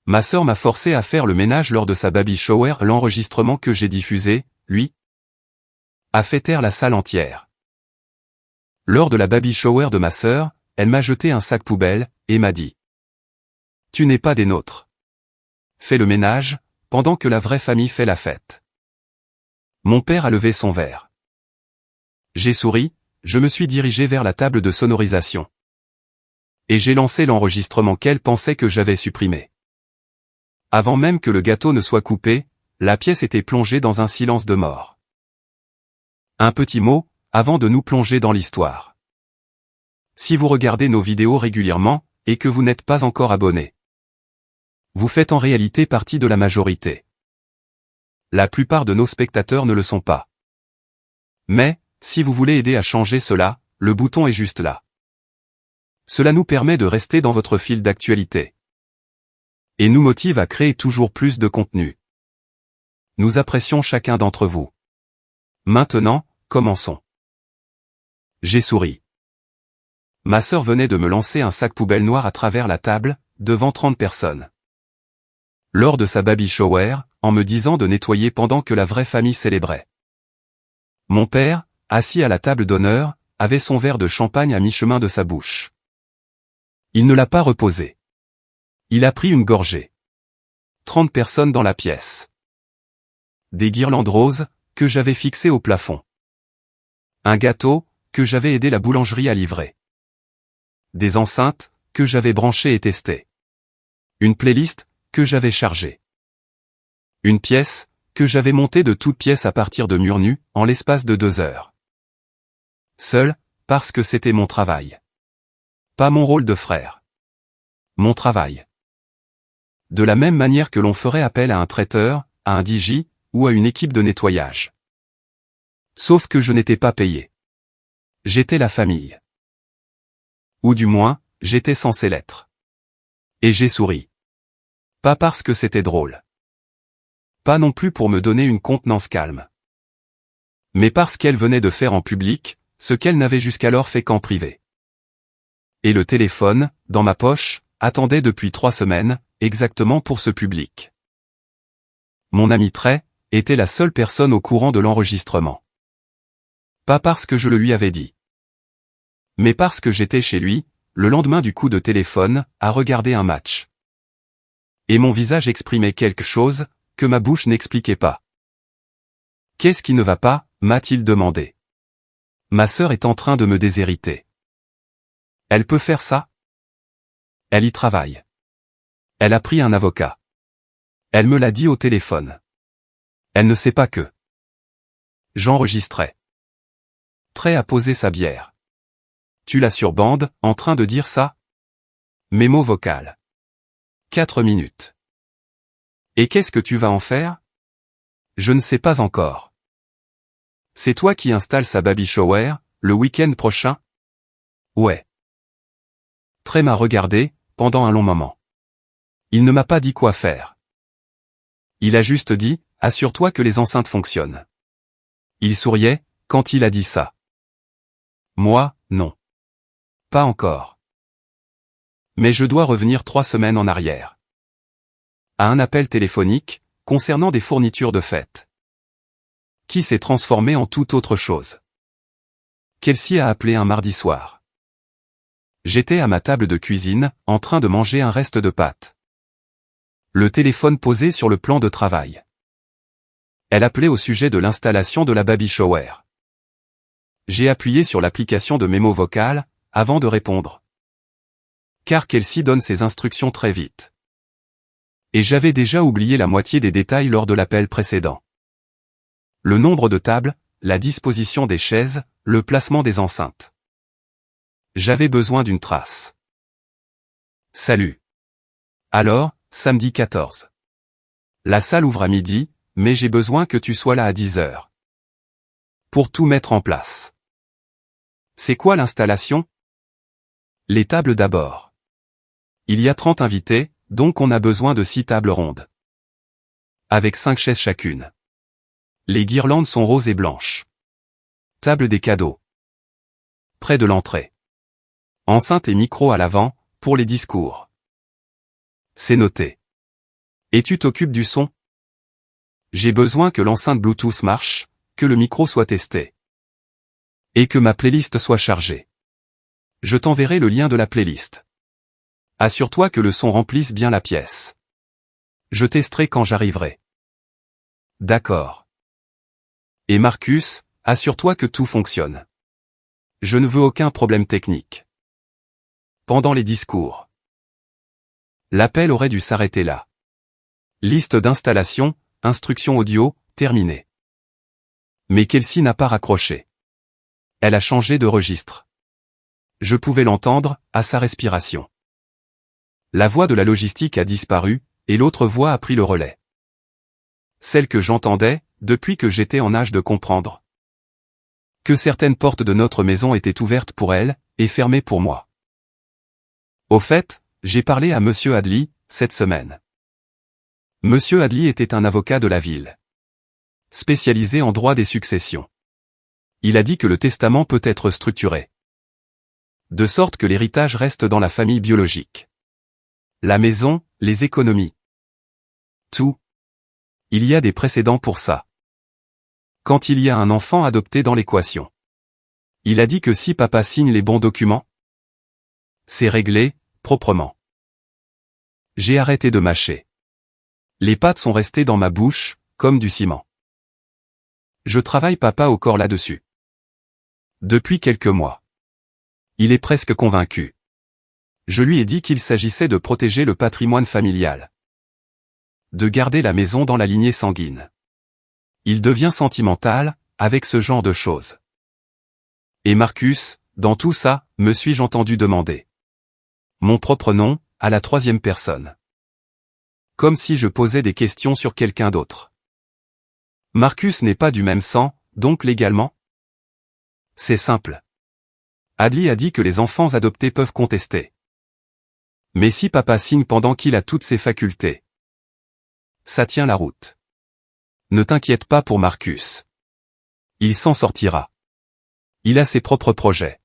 Ma sœur m'a forcé à faire le ménage lors de sa baby shower. L'enregistrement que j'ai diffusé, lui, a fait taire la salle entière. Lors de la baby shower de ma sœur, elle m'a jeté un sac poubelle, et m'a dit « Tu n'es pas des nôtres. Fais le ménage, pendant que la vraie famille fait la fête. » Mon père a levé son verre. J'ai souri, je me suis dirigé vers la table de sonorisation. Et j'ai lancé l'enregistrement qu'elle pensait que j'avais supprimé. Avant même que le gâteau ne soit coupé, la pièce était plongée dans un silence de mort. Un petit mot, avant de nous plonger dans l'histoire. Si vous regardez nos vidéos régulièrement, et que vous n'êtes pas encore abonné, vous faites en réalité partie de la majorité. La plupart de nos spectateurs ne le sont pas. Mais, si vous voulez aider à changer cela, le bouton est juste là. Cela nous permet de rester dans votre fil d'actualité. Et nous motive à créer toujours plus de contenu. Nous apprécions chacun d'entre vous. Maintenant, commençons. J'ai souri. Ma sœur venait de me lancer un sac poubelle noir à travers la table, devant 30 personnes. Lors de sa baby shower, en me disant de nettoyer pendant que la vraie famille célébrait. Mon père, assis à la table d'honneur, avait son verre de champagne à mi-chemin de sa bouche. Il ne l'a pas reposé. Il a pris une gorgée. 30 personnes dans la pièce. Des guirlandes roses, que j'avais fixées au plafond. Un gâteau, que j'avais aidé la boulangerie à livrer. Des enceintes, que j'avais branchées et testées. Une playlist, que j'avais chargée. Une pièce, que j'avais montée de toutes pièces à partir de murs nus, en l'espace de 2 heures. Seul, parce que c'était mon travail. Pas mon rôle de frère. Mon travail. De la même manière que l'on ferait appel à un traiteur, à un DJ, ou à une équipe de nettoyage. Sauf que je n'étais pas payé. J'étais la famille. Ou du moins, j'étais censé l'être. Et j'ai souri. Pas parce que c'était drôle. Pas non plus pour me donner une contenance calme. Mais parce qu'elle venait de faire en public, ce qu'elle n'avait jusqu'alors fait qu'en privé. Et le téléphone, dans ma poche, attendait depuis 3 semaines, exactement pour ce public. Mon ami Trey était la seule personne au courant de l'enregistrement. Pas parce que je le lui avais dit. Mais parce que j'étais chez lui, le lendemain du coup de téléphone, à regarder un match. Et mon visage exprimait quelque chose, que ma bouche n'expliquait pas. « Qu'est-ce qui ne va pas ?» m'a-t-il demandé. « Ma sœur est en train de me déshériter. Elle peut faire ça ? Elle y travaille. Elle a pris un avocat. Elle me l'a dit au téléphone. Elle ne sait pas que. » J'enregistrais. Trey a posé sa bière. « Tu l'as sur bande, en train de dire ça ? » Mémo vocal. 4 minutes. « Et qu'est-ce que tu vas en faire ? » Je ne sais pas encore. « C'est toi qui installes sa baby shower, le week-end prochain ? » Ouais. Trey m'a regardé, pendant un long moment. Il ne m'a pas dit quoi faire. Il a juste dit, « Assure-toi que les enceintes fonctionnent. » Il souriait, quand il a dit ça. Moi, non. Pas encore. Mais je dois revenir 3 semaines en arrière. À un appel téléphonique, concernant des fournitures de fête. Qui s'est transformé en toute autre chose. Kelsey a appelé un mardi soir. J'étais à ma table de cuisine, en train de manger un reste de pâtes. Le téléphone posé sur le plan de travail. Elle appelait au sujet de l'installation de la baby shower. J'ai appuyé sur l'application de mémo vocal, avant de répondre. Car Kelsey donne ses instructions très vite. Et j'avais déjà oublié la moitié des détails lors de l'appel précédent. Le nombre de tables, la disposition des chaises, le placement des enceintes. J'avais besoin d'une trace. Salut. Alors, samedi 14. La salle ouvre à midi, mais j'ai besoin que tu sois là à 10 heures. Pour tout mettre en place. C'est quoi l'installation ? Les tables d'abord. Il y a 30 invités, donc on a besoin de 6 tables rondes. Avec 5 chaises chacune. Les guirlandes sont roses et blanches. Table des cadeaux. Près de l'entrée. Enceinte et micro à l'avant, pour les discours. C'est noté. Et tu t'occupes du son? J'ai besoin que l'enceinte Bluetooth marche, que le micro soit testé. Et que ma playlist soit chargée. Je t'enverrai le lien de la playlist. Assure-toi que le son remplisse bien la pièce. Je testerai quand j'arriverai. D'accord. Et Marcus, assure-toi que tout fonctionne. Je ne veux aucun problème technique. Pendant les discours. L'appel aurait dû s'arrêter là. Liste d'installation, instructions audio, terminée. Mais Kelsey n'a pas raccroché. Elle a changé de registre. Je pouvais l'entendre, à sa respiration. La voix de la logistique a disparu, et l'autre voix a pris le relais. Celle que j'entendais, depuis que j'étais en âge de comprendre. Que certaines portes de notre maison étaient ouvertes pour elle, et fermées pour moi. Au fait, j'ai parlé à Monsieur Hadley, cette semaine. Monsieur Hadley était un avocat de la ville. Spécialisé en droit des successions. Il a dit que le testament peut être structuré. De sorte que l'héritage reste dans la famille biologique. La maison, les économies. Tout. Il y a des précédents pour ça. Quand il y a un enfant adopté dans l'équation. Il a dit que si papa signe les bons documents, c'est réglé, proprement. J'ai arrêté de mâcher. Les pattes sont restées dans ma bouche, comme du ciment. Je travaille papa au corps là-dessus. Depuis quelques mois. Il est presque convaincu. Je lui ai dit qu'il s'agissait de protéger le patrimoine familial. De garder la maison dans la lignée sanguine. Il devient sentimental, avec ce genre de choses. Et Marcus, dans tout ça, me suis-je entendu demander mon propre nom, à la troisième personne. Comme si je posais des questions sur quelqu'un d'autre. Marcus n'est pas du même sang, donc légalement? C'est simple. Hadley a dit que les enfants adoptés peuvent contester. Mais si papa signe pendant qu'il a toutes ses facultés, ça tient la route. Ne t'inquiète pas pour Marcus. Il s'en sortira. Il a ses propres projets.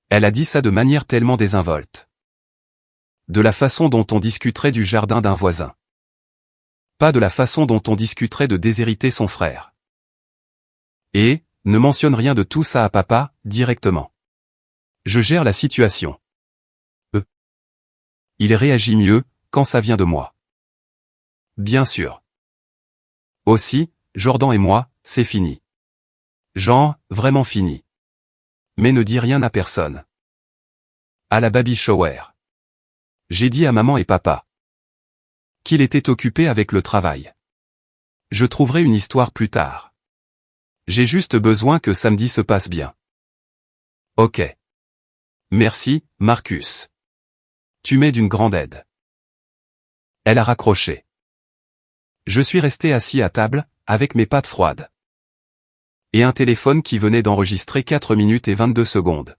Elle a dit ça de manière tellement désinvolte. De la façon dont on discuterait du jardin d'un voisin. Pas de la façon dont on discuterait de déshériter son frère. Et, ne mentionne rien de tout ça à papa, directement. Je gère la situation. Il réagit mieux, quand ça vient de moi. Bien sûr. Aussi, Jordan et moi, c'est fini. Genre, vraiment fini. Mais ne dis rien à personne. À la baby shower. J'ai dit à maman et papa qu'il était occupé avec le travail. Je trouverai une histoire plus tard. J'ai juste besoin que samedi se passe bien. Ok. Merci, Marcus. Tu m'es d'une grande aide. Elle a raccroché. Je suis resté assis à table, avec mes pattes froides. Et un téléphone qui venait d'enregistrer 4 minutes et 22 secondes.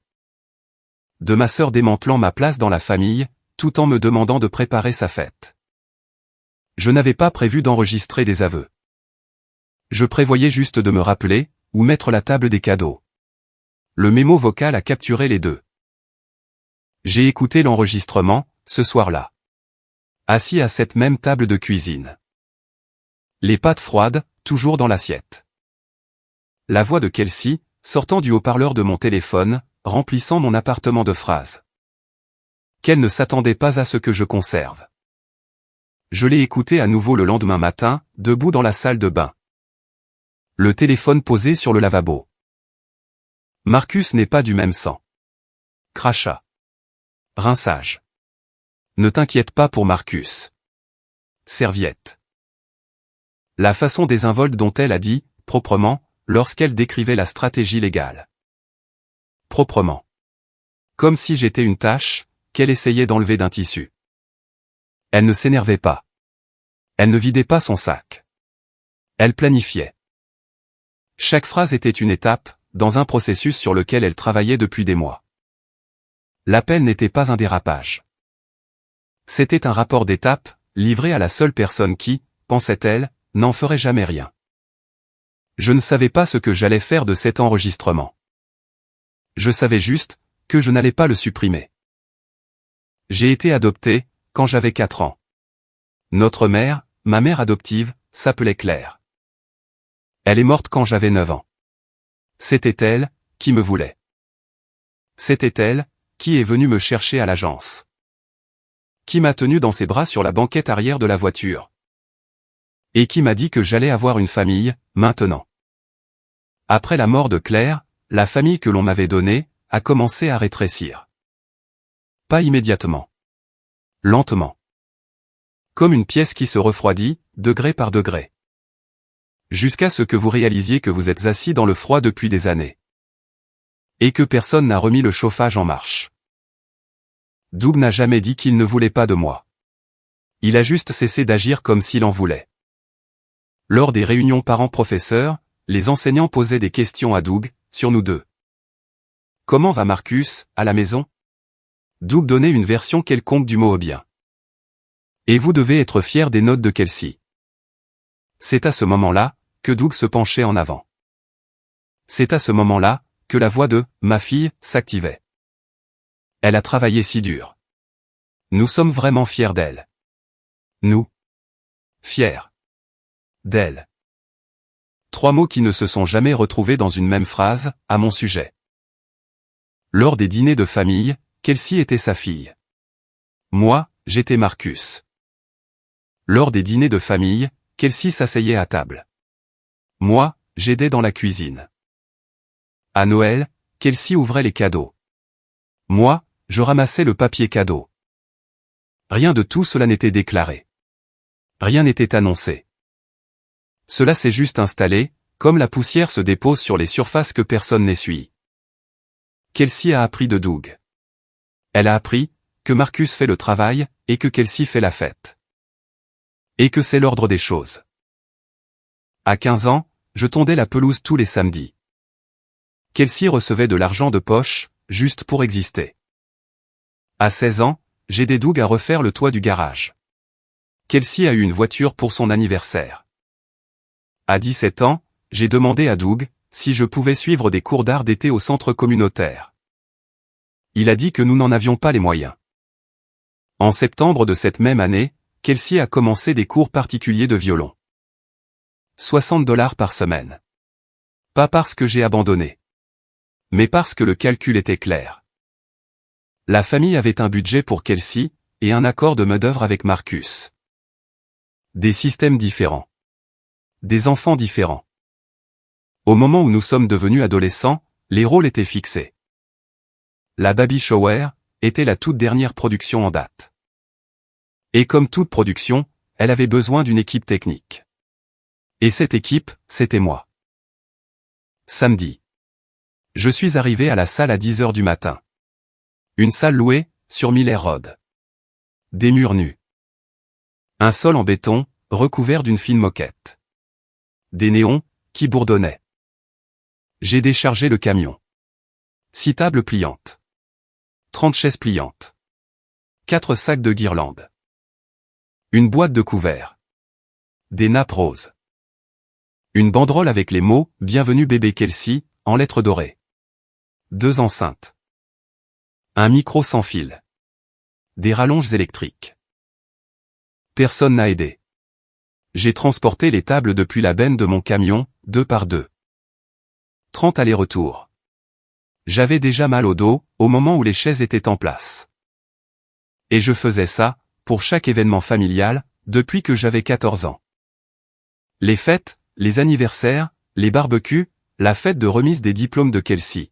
De ma sœur démantelant ma place dans la famille, tout en me demandant de préparer sa fête. Je n'avais pas prévu d'enregistrer des aveux. Je prévoyais juste de me rappeler, ou mettre la table des cadeaux. Le mémo vocal a capturé les deux. J'ai écouté l'enregistrement, ce soir-là. Assis à cette même table de cuisine. Les pattes froides, toujours dans l'assiette. La voix de Kelsey, sortant du haut-parleur de mon téléphone, remplissant mon appartement de phrases. Qu'elle ne s'attendait pas à ce que je conserve. Je l'ai écouté à nouveau le lendemain matin, debout dans la salle de bain. Le téléphone posé sur le lavabo. Marcus n'est pas du même sang. Crachat. Rinçage. Ne t'inquiète pas pour Marcus. Serviette. La façon désinvolte dont elle a dit, proprement, lorsqu'elle décrivait la stratégie légale. Proprement. Comme si j'étais une tâche, qu'elle essayait d'enlever d'un tissu. Elle ne s'énervait pas. Elle ne vidait pas son sac. Elle planifiait. Chaque phrase était une étape, dans un processus sur lequel elle travaillait depuis des mois. L'appel n'était pas un dérapage. C'était un rapport d'étape, livré à la seule personne qui, pensait-elle, n'en ferait jamais rien. Je ne savais pas ce que j'allais faire de cet enregistrement. Je savais juste, que je n'allais pas le supprimer. J'ai été adopté, quand j'avais 4 ans. Notre mère, ma mère adoptive, s'appelait Claire. Elle est morte quand j'avais 9 ans. C'était elle, qui me voulait. C'était elle, qui est venue me chercher à l'agence. Qui m'a tenu dans ses bras sur la banquette arrière de la voiture. Et qui m'a dit que j'allais avoir une famille, maintenant. Après la mort de Claire, la famille que l'on m'avait donnée, a commencé à rétrécir. Pas immédiatement. Lentement. Comme une pièce qui se refroidit, degré par degré. Jusqu'à ce que vous réalisiez que vous êtes assis dans le froid depuis des années. Et que personne n'a remis le chauffage en marche. Doug n'a jamais dit qu'il ne voulait pas de moi. Il a juste cessé d'agir comme s'il en voulait. Lors des réunions parents-professeurs, les enseignants posaient des questions à Doug, sur nous deux. Comment va Marcus, à la maison? Doug donnait une version quelconque du mot bien. Et vous devez être fier des notes de Kelsey. C'est à ce moment-là, que Doug se penchait en avant. C'est à ce moment-là, que la voix de « ma fille » s'activait. Elle a travaillé si dur. Nous sommes vraiment fiers d'elle. Nous. Fiers. D'elle. 3 mots qui ne se sont jamais retrouvés dans une même phrase, à mon sujet. Lors des dîners de famille, Kelsey était sa fille. Moi, j'étais Marcus. Lors des dîners de famille, Kelsey s'asseyait à table. Moi, j'aidais dans la cuisine. À Noël, Kelsey ouvrait les cadeaux. Moi, je ramassais le papier cadeau. Rien de tout cela n'était déclaré. Rien n'était annoncé. Cela s'est juste installé, comme la poussière se dépose sur les surfaces que personne n'essuie. Kelsey a appris de Doug. Elle a appris que Marcus fait le travail et que Kelsey fait la fête. Et que c'est l'ordre des choses. À 15 ans, je tondais la pelouse tous les samedis. Kelsey recevait de l'argent de poche, juste pour exister. À 16 ans, j'aidais Doug à refaire le toit du garage. Kelsey a eu une voiture pour son anniversaire. À 17 ans, j'ai demandé à Doug si je pouvais suivre des cours d'art d'été au centre communautaire. Il a dit que nous n'en avions pas les moyens. En septembre de cette même année, Kelsey a commencé des cours particuliers de violon. $60 par semaine. Pas parce que j'ai abandonné. Mais parce que le calcul était clair. La famille avait un budget pour Kelsey, et un accord de main-d'œuvre avec Marcus. Des systèmes différents. Des enfants différents. Au moment où nous sommes devenus adolescents, les rôles étaient fixés. La Baby Shower était la toute dernière production en date. Et comme toute production, elle avait besoin d'une équipe technique. Et cette équipe, c'était moi. Samedi. Je suis arrivé à la salle à 10 heures du matin. Une salle louée, sur Miller Road. Des murs nus. Un sol en béton, recouvert d'une fine moquette. Des néons, qui bourdonnaient. J'ai déchargé le camion. 6 tables pliantes. 30 chaises pliantes. 4 sacs de guirlandes. Une boîte de couverts. Des nappes roses. Une banderole avec les mots « Bienvenue bébé Kelsey » en lettres dorées. 2 enceintes. Un micro sans fil. Des rallonges électriques. Personne n'a aidé. J'ai transporté les tables depuis la benne de mon camion, 2 par 2. 30 allers-retours. J'avais déjà mal au dos, au moment où les chaises étaient en place. Et je faisais ça, pour chaque événement familial, depuis que j'avais 14 ans. Les fêtes, les anniversaires, les barbecues, la fête de remise des diplômes de Kelsey.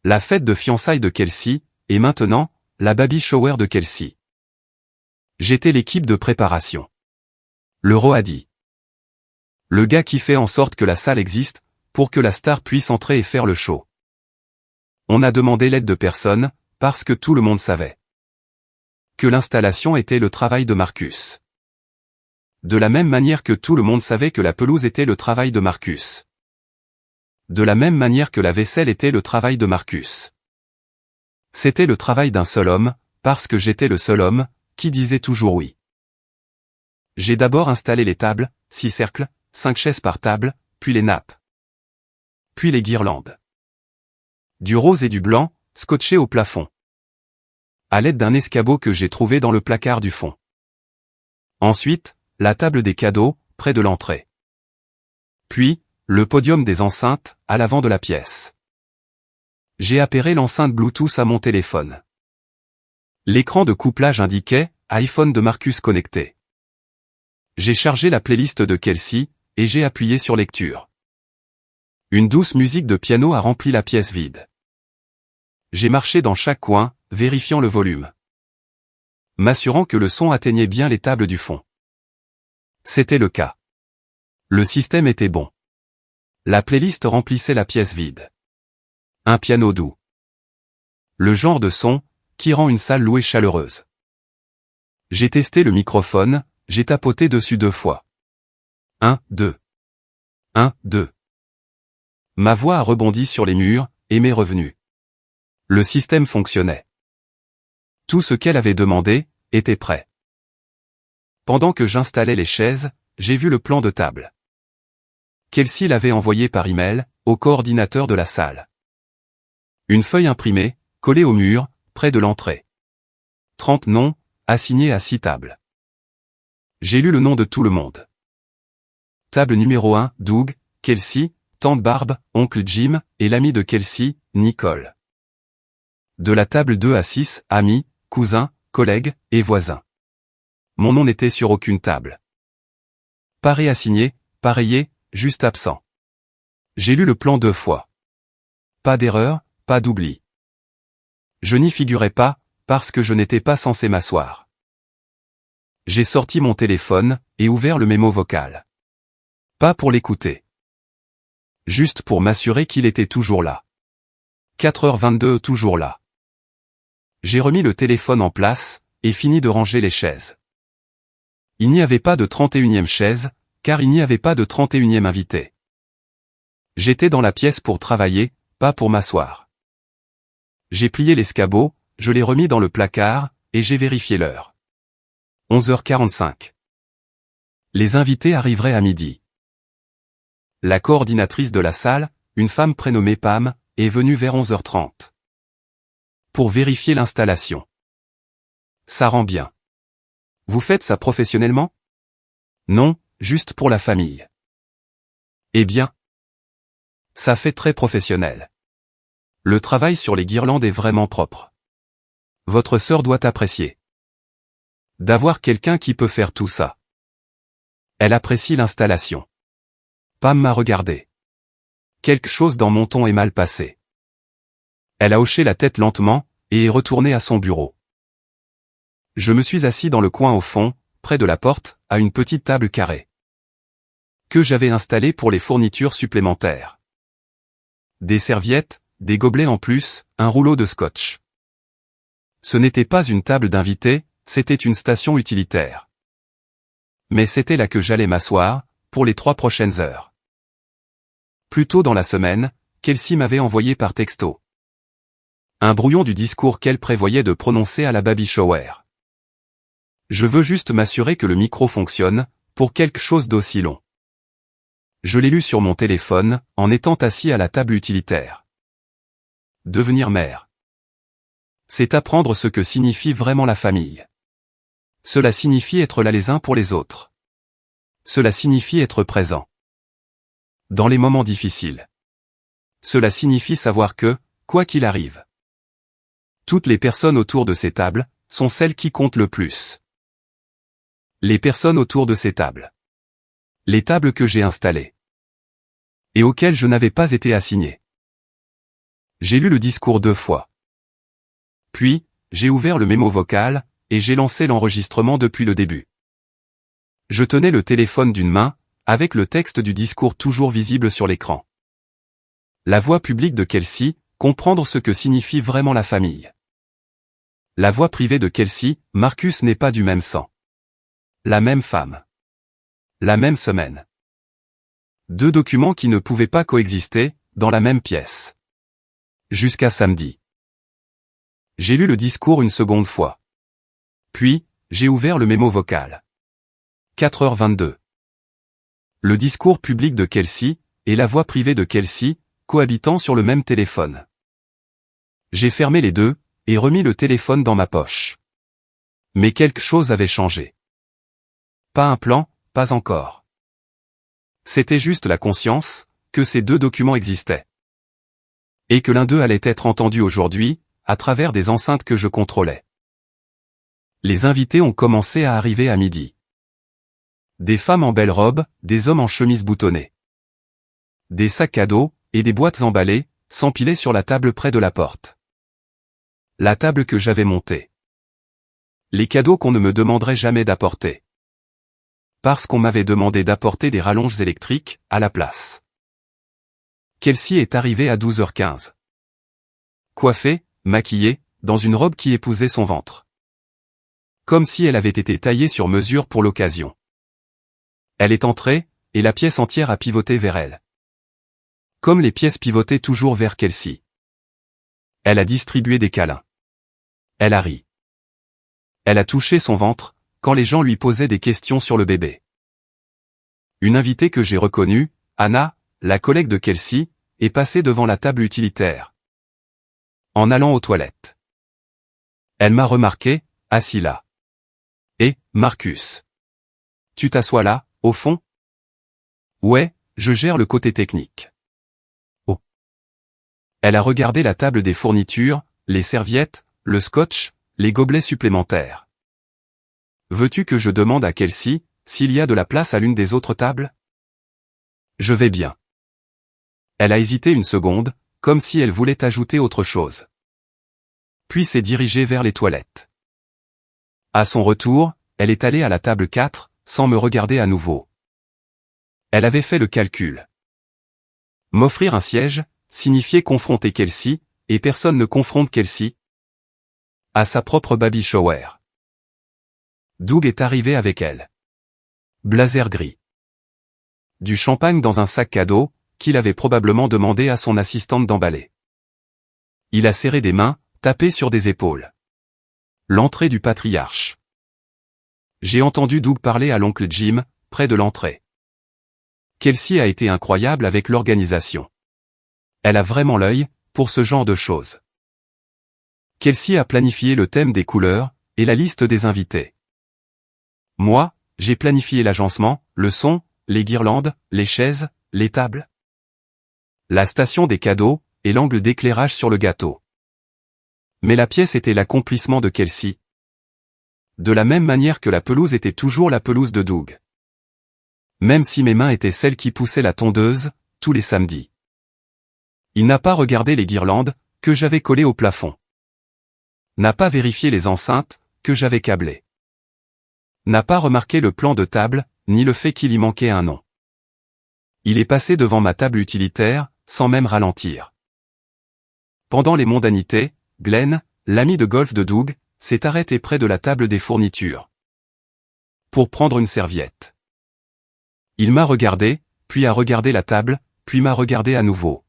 La fête de fiançailles de Kelsey, et maintenant, la Baby Shower de Kelsey. J'étais l'équipe de préparation. Le Roadie. Le gars qui fait en sorte que la salle existe, pour que la star puisse entrer et faire le show. On a demandé l'aide de personne, parce que tout le monde savait que l'installation était le travail de Marcus. De la même manière que tout le monde savait que la pelouse était le travail de Marcus. De la même manière que la vaisselle était le travail de Marcus. C'était le travail d'un seul homme, parce que j'étais le seul homme, qui disait toujours oui. J'ai d'abord installé les tables, 6 cercles, 5 chaises par table, puis les nappes. Puis les guirlandes. Du rose et du blanc, scotchés au plafond. À l'aide d'un escabeau que j'ai trouvé dans le placard du fond. Ensuite, la table des cadeaux, près de l'entrée. Puis, le podium des enceintes, à l'avant de la pièce. J'ai appairé l'enceinte Bluetooth à mon téléphone. L'écran de couplage indiquait « iPhone de Marcus connecté ». J'ai chargé la playlist de Kelsey, et j'ai appuyé sur lecture. Une douce musique de piano a rempli la pièce vide. J'ai marché dans chaque coin, vérifiant le volume. M'assurant que le son atteignait bien les tables du fond. C'était le cas. Le système était bon. La playlist remplissait la pièce vide. Un piano doux. Le genre de son, qui rend une salle louée chaleureuse. J'ai testé le microphone, j'ai tapoté dessus 2 fois. 1, 2. 1, 2. Ma voix a rebondi sur les murs, et m'est revenue. Le système fonctionnait. Tout ce qu'elle avait demandé, était prêt. Pendant que j'installais les chaises, j'ai vu le plan de table. Kelsey l'avait envoyé par email, au coordinateur de la salle. Une feuille imprimée, collée au mur, près de l'entrée. 30 noms, assignés à 6 tables. J'ai lu le nom de tout le monde. Table numéro 1, Doug, Kelsey, tante Barb, oncle Jim, et l'ami de Kelsey, Nicole. De la table 2 à 6, amis, cousins, collègues, et voisins. Mon nom n'était sur aucune table. Pas réassigné, pas rayé, juste absent. J'ai lu le plan 2 fois. Pas d'erreur, pas d'oubli. Je n'y figurais pas, parce que je n'étais pas censé m'asseoir. J'ai sorti mon téléphone, et ouvert le mémo vocal. Pas pour l'écouter. Juste pour m'assurer qu'il était toujours là. 4h22 toujours là. J'ai remis le téléphone en place, et fini de ranger les chaises. Il n'y avait pas de 31e chaise, car il n'y avait pas de 31e invité. J'étais dans la pièce pour travailler, pas pour m'asseoir. J'ai plié l'escabeau, je l'ai remis dans le placard, et j'ai vérifié l'heure. 11h45. Les invités arriveraient à midi. La coordinatrice de la salle, une femme prénommée Pam, est venue vers 11h30. Pour vérifier l'installation. Ça rend bien. Vous faites ça professionnellement? Non, juste pour la famille. Eh bien. Ça fait très professionnel. Le travail sur les guirlandes est vraiment propre. Votre sœur doit apprécier. D'avoir quelqu'un qui peut faire tout ça. Elle apprécie l'installation. Pam m'a regardé. Quelque chose dans mon ton est mal passé. Elle a hoché la tête lentement, et est retournée à son bureau. Je me suis assis dans le coin au fond, près de la porte, à une petite table carrée. Que j'avais installée pour les fournitures supplémentaires. Des serviettes, des gobelets en plus, un rouleau de scotch. Ce n'était pas une table d'invités, c'était une station utilitaire. Mais c'était là que j'allais m'asseoir, pour les 3 prochaines heures. Plus tôt dans la semaine, Kelsey m'avait envoyé par texto un brouillon du discours qu'elle prévoyait de prononcer à la baby shower. Je veux juste m'assurer que le micro fonctionne, pour quelque chose d'aussi long. Je l'ai lu sur mon téléphone, en étant assis à la table utilitaire. Devenir mère. C'est apprendre ce que signifie vraiment la famille. Cela signifie être là les uns pour les autres. Cela signifie être présent. Dans les moments difficiles. Cela signifie savoir que, quoi qu'il arrive, toutes les personnes autour de ces tables, sont celles qui comptent le plus. Les personnes autour de ces tables. Les tables que j'ai installées. Et auxquelles je n'avais pas été assigné. J'ai lu le discours 2 fois. Puis, j'ai ouvert le mémo vocal, et j'ai lancé l'enregistrement depuis le début. Je tenais le téléphone d'une main, avec le texte du discours toujours visible sur l'écran. La voix publique de Kelsey, comprendre ce que signifie vraiment la famille. La voix privée de Kelsey, Marcus n'est pas du même sang. La même femme. La même semaine. 2 documents qui ne pouvaient pas coexister, dans la même pièce. Jusqu'à samedi. J'ai lu le discours une seconde fois. Puis, j'ai ouvert le mémo vocal. 4h22. Le discours public de Kelsey, et la voix privée de Kelsey, cohabitant sur le même téléphone. J'ai fermé les deux, et remis le téléphone dans ma poche. Mais quelque chose avait changé. Pas un plan, pas encore. C'était juste la conscience que ces deux documents existaient. Et que l'un d'eux allait être entendu aujourd'hui, à travers des enceintes que je contrôlais. Les invités ont commencé à arriver à midi. Des femmes en belles robes, des hommes en chemise boutonnée. Des sacs à dos, et des boîtes emballées, s'empilaient sur la table près de la porte. La table que j'avais montée. Les cadeaux qu'on ne me demanderait jamais d'apporter. Parce qu'on m'avait demandé d'apporter des rallonges électriques, à la place. Kelsey est arrivée à 12h15. Coiffée, maquillée, dans une robe qui épousait son ventre. Comme si elle avait été taillée sur mesure pour l'occasion. Elle est entrée, et la pièce entière a pivoté vers elle. Comme les pièces pivotaient toujours vers Kelsey. Elle a distribué des câlins. Elle a ri. Elle a touché son ventre, quand les gens lui posaient des questions sur le bébé. Une invitée que j'ai reconnue, Anna, la collègue de Kelsey, est passée devant la table utilitaire. En allant aux toilettes. Elle m'a remarqué, assis là. Et, Marcus. Tu t'assois là, au fond? Ouais, je gère le côté technique. Oh. Elle a regardé la table des fournitures, les serviettes, le scotch, les gobelets supplémentaires. Veux-tu que je demande à Kelsey s'il y a de la place à l'une des autres tables? Je vais bien. Elle a hésité une seconde, comme si elle voulait ajouter autre chose. Puis s'est dirigée vers les toilettes. À son retour, elle est allée à la table 4, sans me regarder à nouveau. Elle avait fait le calcul. M'offrir un siège, signifiait confronter Kelsey, et personne ne confronte Kelsey. À sa propre baby shower. Doug est arrivé avec elle. Blazer gris. Du champagne dans un sac cadeau, qu'il avait probablement demandé à son assistante d'emballer. Il a serré des mains, tapé sur des épaules. L'entrée du patriarche. J'ai entendu Doug parler à l'oncle Jim, près de l'entrée. Kelsey a été incroyable avec l'organisation. Elle a vraiment l'œil, pour ce genre de choses. Kelsey a planifié le thème des couleurs, et la liste des invités. Moi, j'ai planifié l'agencement, le son, les guirlandes, les chaises, les tables. La station des cadeaux, et l'angle d'éclairage sur le gâteau. Mais la pièce était l'accomplissement de Kelsey. De la même manière que la pelouse était toujours la pelouse de Doug. Même si mes mains étaient celles qui poussaient la tondeuse, tous les samedis. Il n'a pas regardé les guirlandes, que j'avais collées au plafond. N'a pas vérifié les enceintes, que j'avais câblées. N'a pas remarqué le plan de table, ni le fait qu'il y manquait un nom. Il est passé devant ma table utilitaire, sans même ralentir. Pendant les mondanités, Glenn, l'ami de golf de Doug, s'est arrêté près de la table des fournitures. Pour prendre une serviette. Il m'a regardé, puis a regardé la table, puis m'a regardé à nouveau.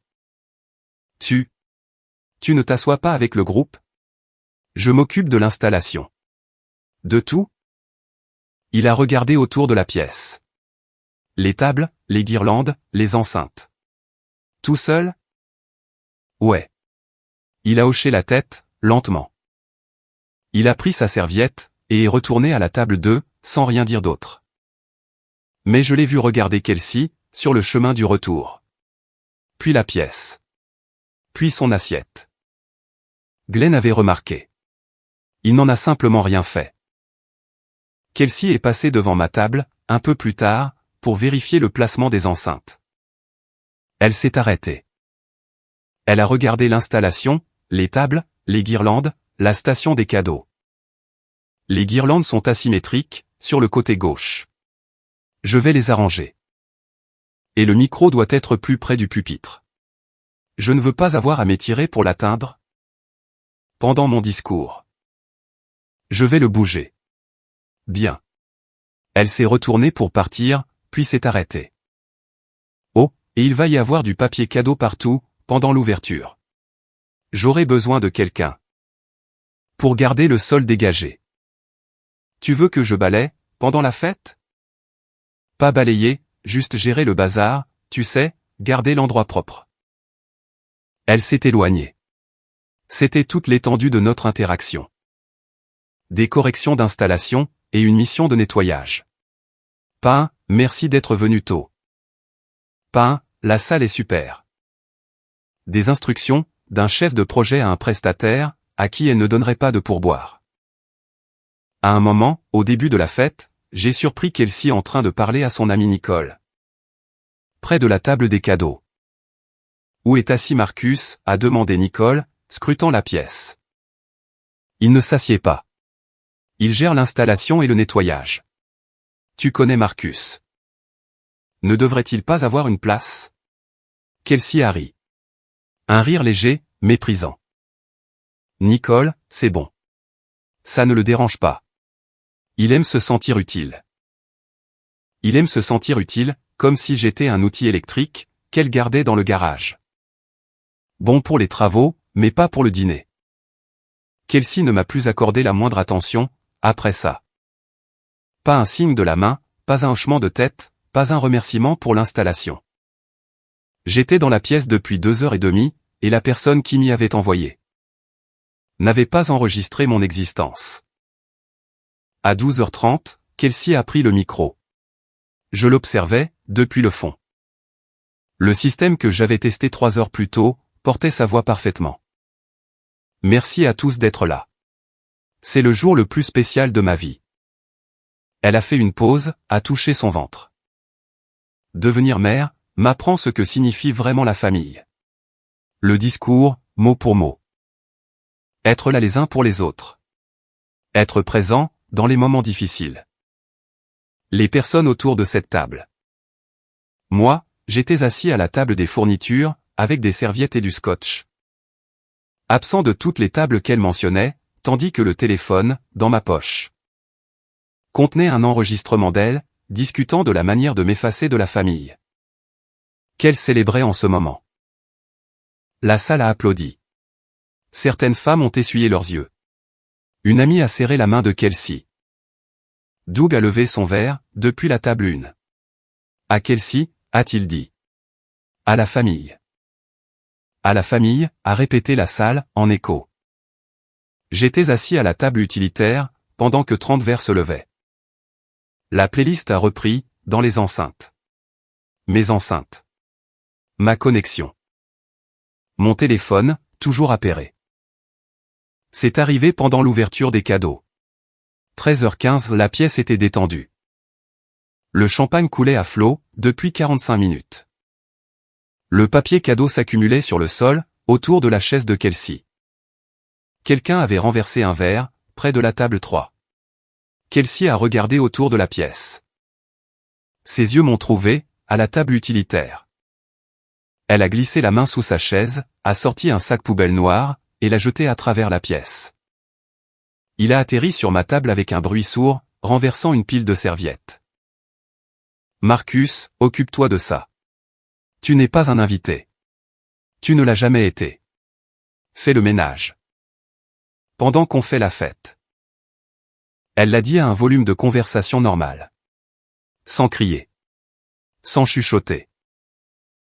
Tu ne t'assois pas avec le groupe? Je m'occupe de l'installation. De tout? Il a regardé autour de la pièce. Les tables, les guirlandes, les enceintes. Tout seul? Ouais. Il a hoché la tête, lentement. Il a pris sa serviette, et est retourné à la table 2, sans rien dire d'autre. Mais je l'ai vu regarder Kelsey, sur le chemin du retour. Puis la pièce. Puis son assiette. Glenn avait remarqué. Il n'en a simplement rien fait. Kelsey est passé devant ma table, un peu plus tard, pour vérifier le placement des enceintes. Elle s'est arrêtée. Elle a regardé l'installation, les tables, les guirlandes, la station des cadeaux. Les guirlandes sont asymétriques, sur le côté gauche. Je vais les arranger. Et le micro doit être plus près du pupitre. Je ne veux pas avoir à m'étirer pour l'atteindre. Pendant mon discours. Je vais le bouger. Bien. Elle s'est retournée pour partir, puis s'est arrêtée. Oh, et il va y avoir du papier cadeau partout, pendant l'ouverture. J'aurai besoin de quelqu'un. Pour garder le sol dégagé. Tu veux que je balaie, pendant la fête? Pas balayer, juste gérer le bazar, tu sais, garder l'endroit propre. Elle s'est éloignée. C'était toute l'étendue de notre interaction. Des corrections d'installation, et une mission de nettoyage. Pain, merci d'être venu tôt. Pain, la salle est super. Des instructions, d'un chef de projet à un prestataire, à qui elle ne donnerait pas de pourboire. À un moment, au début de la fête, j'ai surpris Kelsey en train de parler à son amie Nicole. Près de la table des cadeaux. Où est assis Marcus, a demandé Nicole, scrutant la pièce. Il ne s'assied pas. Il gère l'installation et le nettoyage. Tu connais Marcus. Ne devrait-il pas avoir une place? Kelsey a ri. Un rire léger, méprisant. Nicole, c'est bon. Ça ne le dérange pas. Il aime se sentir utile. Il aime se sentir utile, comme si j'étais un outil électrique, qu'elle gardait dans le garage. Bon pour les travaux, mais pas pour le dîner. Kelsey ne m'a plus accordé la moindre attention, après ça. Pas un signe de la main, pas un hochement de tête, pas un remerciement pour l'installation. J'étais dans la pièce depuis 2h30, et la personne qui m'y avait envoyé n'avait pas enregistré mon existence. À 12h30, Kelsey a pris le micro. Je l'observais, depuis le fond. Le système que j'avais testé 3 heures plus tôt, portait sa voix parfaitement. Merci à tous d'être là. C'est le jour le plus spécial de ma vie. Elle a fait une pause, a touché son ventre. Devenir mère, m'apprend ce que signifie vraiment la famille. Le discours, mot pour mot. Être là les uns pour les autres. Être présent, dans les moments difficiles. Les personnes autour de cette table. Moi, j'étais assis à la table des fournitures, avec des serviettes et du scotch. Absent de toutes les tables qu'elle mentionnait, tandis que le téléphone, dans ma poche, contenait un enregistrement d'elle, discutant de la manière de m'effacer de la famille qu'elle célébrait en ce moment. La salle a applaudi. Certaines femmes ont essuyé leurs yeux. Une amie a serré la main de Kelsey. Doug a levé son verre, depuis la table 1. À Kelsey, a-t-il dit. À la famille. À la famille, a répété la salle, en écho. J'étais assis à la table utilitaire, pendant que 30 verres se levaient. La playlist a repris, dans les enceintes. Mes enceintes. Ma connexion. Mon téléphone, toujours appairé. C'est arrivé pendant l'ouverture des cadeaux. 13h15, la pièce était détendue. Le champagne coulait à flot, depuis 45 minutes. Le papier cadeau s'accumulait sur le sol, autour de la chaise de Kelsey. Quelqu'un avait renversé un verre, près de la table 3. Kelsey a regardé autour de la pièce. Ses yeux m'ont trouvé, à la table utilitaire. Elle a glissé la main sous sa chaise, a sorti un sac poubelle noir, et l'a jeté à travers la pièce. Il a atterri sur ma table avec un bruit sourd, renversant une pile de serviettes. Marcus, occupe-toi de ça. Tu n'es pas un invité. Tu ne l'as jamais été. Fais le ménage. Pendant qu'on fait la fête. Elle l'a dit à un volume de conversation normal. Sans crier. Sans chuchoter.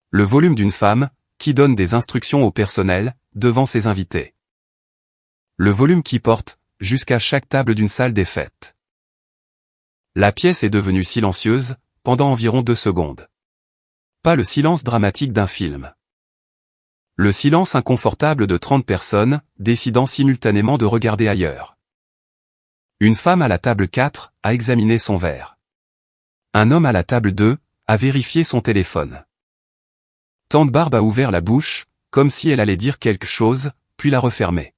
Le volume d'une femme, qui donne des instructions au personnel, devant ses invités. Le volume qui porte, jusqu'à chaque table d'une salle des fêtes. La pièce est devenue silencieuse, pendant environ 2 secondes. Pas le silence dramatique d'un film. Le silence inconfortable de 30 personnes, décidant simultanément de regarder ailleurs. Une femme à la table 4, a examiné son verre. Un homme à la table 2, a vérifié son téléphone. Tante Barbe a ouvert la bouche, comme si elle allait dire quelque chose, puis l'a refermée.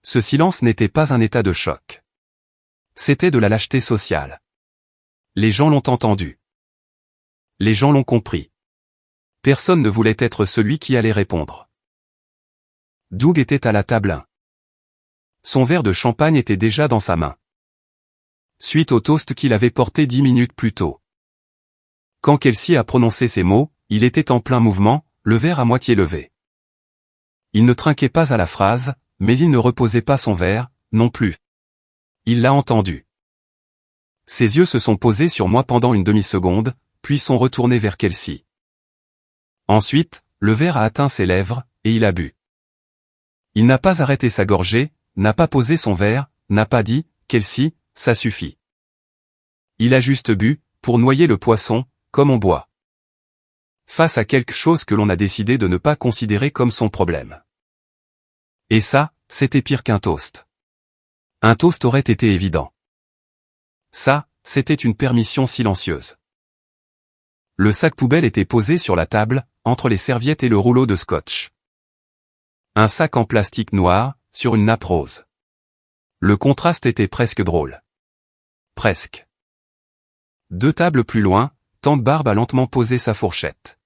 Ce silence n'était pas un état de choc. C'était de la lâcheté sociale. Les gens l'ont entendu. Les gens l'ont compris. Personne ne voulait être celui qui allait répondre. Doug était à la table 1. Son verre de champagne était déjà dans sa main. Suite au toast qu'il avait porté 10 minutes plus tôt. Quand Kelsey a prononcé ces mots, il était en plein mouvement, le verre à moitié levé. Il ne trinquait pas à la phrase, mais il ne reposait pas son verre, non plus. Il l'a entendu. Ses yeux se sont posés sur moi pendant une demi-seconde, puis sont retournés vers Kelsey. Ensuite, le verre a atteint ses lèvres, et il a bu. Il n'a pas arrêté sa gorgée, n'a pas posé son verre, n'a pas dit « Kelsey, ça suffit ». Il a juste bu, pour noyer le poisson, comme on boit. Face à quelque chose que l'on a décidé de ne pas considérer comme son problème. Et ça, c'était pire qu'un toast. Un toast aurait été évident. Ça, c'était une permission silencieuse. Le sac poubelle était posé sur la table, entre les serviettes et le rouleau de scotch. Un sac en plastique noir, sur une nappe rose. Le contraste était presque drôle. Presque. 2 tables plus loin, tante Barbe a lentement posé sa fourchette.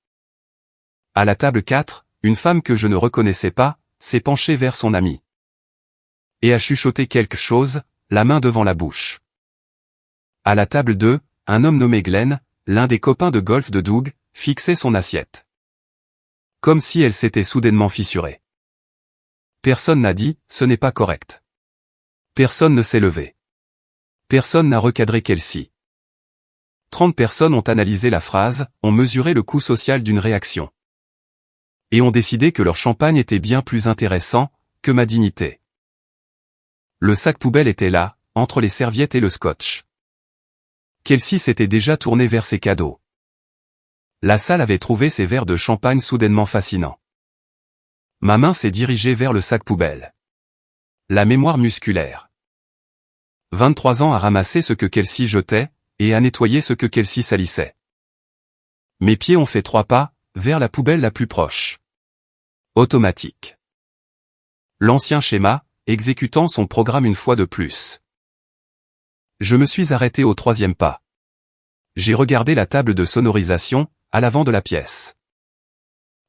À la table 4, une femme que je ne reconnaissais pas, s'est penchée vers son amie. Et a chuchoté quelque chose, la main devant la bouche. À la table 2, un homme nommé Glenn, l'un des copains de golf de Doug, fixait son assiette. Comme si elle s'était soudainement fissurée. Personne n'a dit, ce n'est pas correct. Personne ne s'est levé. Personne n'a recadré Kelsey. 30 personnes ont analysé la phrase, ont mesuré le coût social d'une réaction. Et ont décidé que leur champagne était bien plus intéressant, que ma dignité. Le sac poubelle était là, entre les serviettes et le scotch. Kelsey s'était déjà tournée vers ses cadeaux. La salle avait trouvé ces verres de champagne soudainement fascinants. Ma main s'est dirigée vers le sac poubelle. La mémoire musculaire. 23 ans à ramasser ce que Kelsey jetait, et à nettoyer ce que Kelsey salissait. Mes pieds ont fait 3 pas, vers la poubelle la plus proche. Automatique. L'ancien schéma, exécutant son programme une fois de plus. Je me suis arrêté au 3e pas. J'ai regardé la table de sonorisation, à l'avant de la pièce.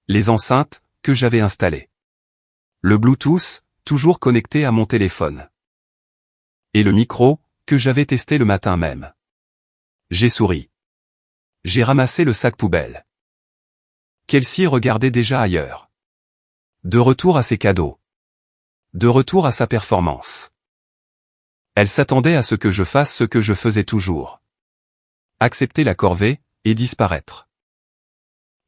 Les enceintes, que j'avais installées. Le Bluetooth, toujours connecté à mon téléphone. Et le micro, que j'avais testé le matin même. J'ai souri. J'ai ramassé le sac poubelle. Kelsey regardait déjà ailleurs. De retour à ses cadeaux. De retour à sa performance. Elle s'attendait à ce que je fasse ce que je faisais toujours. Accepter la corvée, et disparaître.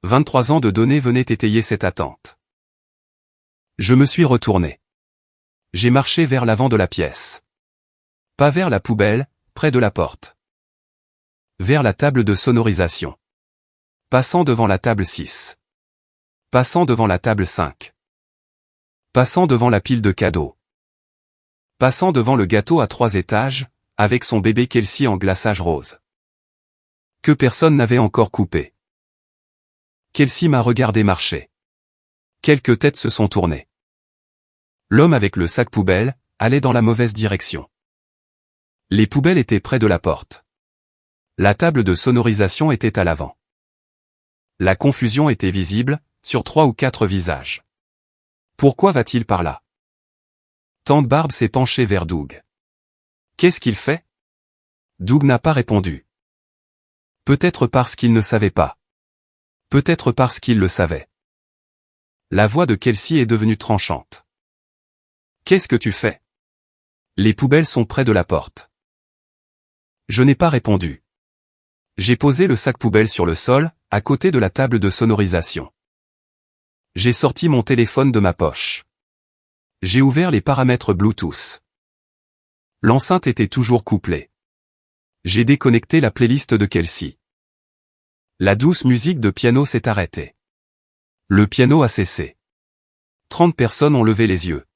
23 ans de données venaient étayer cette attente. Je me suis retourné. J'ai marché vers l'avant de la pièce. Pas vers la poubelle, près de la porte. Vers la table de sonorisation. Passant devant la table 6. Passant devant la table 5. Passant devant la pile de cadeaux. Passant devant le gâteau à 3 étages, avec son bébé Kelsey en glaçage rose. Que personne n'avait encore coupé. Kelsey m'a regardé marcher. Quelques têtes se sont tournées. L'homme avec le sac poubelle allait dans la mauvaise direction. Les poubelles étaient près de la porte. La table de sonorisation était à l'avant. La confusion était visible, sur 3 ou 4 visages. Pourquoi va-t-il par là? Tante Barbe s'est penchée vers Doug. Qu'est-ce qu'il fait? Doug n'a pas répondu. Peut-être parce qu'il ne savait pas. Peut-être parce qu'il le savait. La voix de Kelsey est devenue tranchante. Qu'est-ce que tu fais? Les poubelles sont près de la porte. Je n'ai pas répondu. J'ai posé le sac poubelle sur le sol, à côté de la table de sonorisation. J'ai sorti mon téléphone de ma poche. J'ai ouvert les paramètres Bluetooth. L'enceinte était toujours couplée. J'ai déconnecté la playlist de Kelsey. La douce musique de piano s'est arrêtée. Le piano a cessé. 30 personnes ont levé les yeux.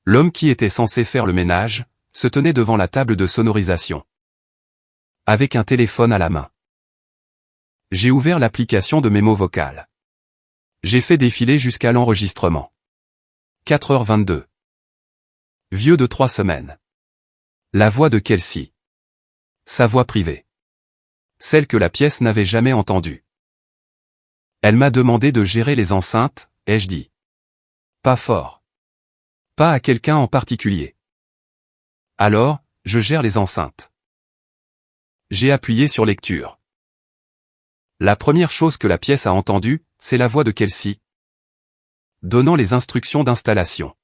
L'homme qui était censé faire le ménage, se tenait devant la table de sonorisation. Avec un téléphone à la main. J'ai ouvert l'application de mémo vocal. J'ai fait défiler jusqu'à l'enregistrement. 4h22. Vieux de 3 semaines. La voix de Kelsey. Sa voix privée. Celle que la pièce n'avait jamais entendue. Elle m'a demandé de gérer les enceintes, ai-je dit. Pas fort. Pas à quelqu'un en particulier. Alors, je gère les enceintes. J'ai appuyé sur lecture. La première chose que la pièce a entendue, c'est la voix de Kelsey. Donnant les instructions d'installation.